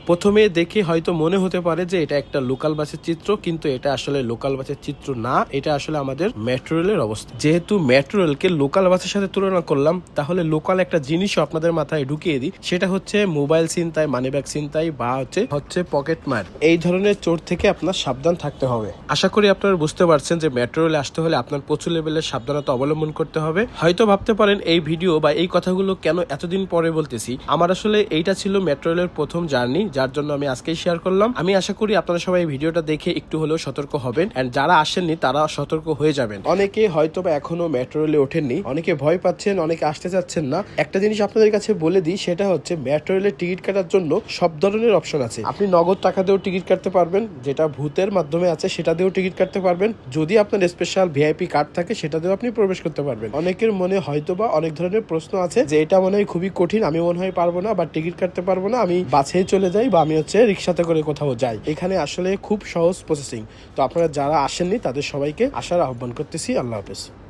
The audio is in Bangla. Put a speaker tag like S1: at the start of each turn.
S1: প্রথমে দেখে হয়তো মনে হতে পারে যে এটা একটা লোকাল বাসের চিত্র, কিন্তু এটা আসলে লোকাল বাসের চিত্র না, এটা আসলে আমাদের মেট্রো রেলের অবস্থা। যেহেতু মেট্রো রেলকে লোকাল বাসের সাথে তুলনা করলাম, তাহলে লোকাল একটা জিনিসও আপনাদের মাথায় ঢুকিয়ে দিই, সেটা হচ্ছে মোবাইল ছিনতাই, মানিব্যাগ ছিনতাই বা হচ্ছে পকেট মার। এই ধরনের চোর থেকে আপনার সাবধান থাকতে হবে। আশা করি আপনারা বুঝতে পারছেন যে মেট্রো রেলে আসতে হলে আপনার প্রচুর লেভেলের সাবধানতা অবলম্বন করতে হবে। হয়তো ভাবতে পারেন এই ভিডিও বা এই কথাগুলো কেন এতদিন পরে বলতেছি। আমার আসলে এইটা ছিল মেট্রো রেলের প্রথম জার্নি, যার জন্য আমি আজকেই শেয়ার করলাম। আমি আশা করি আপনারা সবাই এই ভিডিওটা দেখে একটু হলেও সতর্ক হবেন, এন্ড যারা আসেননি তারা সতর্ক হয়ে যাবেন। অনেকে হয়তো বা এখনো মেট্রো রেলে ওঠেননি, অনেকে ভয় পাচ্ছেন, অনেকে আসতে চাচ্ছেন না। একটা জিনিস আপনাদের কাছে বলে দিই, সেটা হচ্ছে মেট্রো রেলের টিকিট কাটার জন্য সব ধরনের অপশন আছে। আপনি নগদ টাকা দিয়েও টিকিট কাটতে পারবেন, যেটা ভূতের মাধ্যমে আছে সেটা দিয়েও টিকিট কাটতে পারবেন। যদি আপনার স্পেশাল ভিআইপি কার্ড থাকে সেটা দিয়েও আপনি প্রবেশ করতে পারবেন। অনেকের মনে হয়তো বা অনেক ধরনের প্রশ্ন আছে যে এটা মনে হয় খুবই কঠিন, আমি মনে হয় পারবো না বা টিকিট কাটতে পারবো না, আমি বাসেই চলে যাই বা আমি রিক্সাতে করে কোথাও যাই। এখানে আসলে খুব সহজ প্রসেসিং। তো আপনারা যারা আসেননি তাদের সবাইকে আসার আহ্বান করতেছি। আল্লাহ হাফেজ।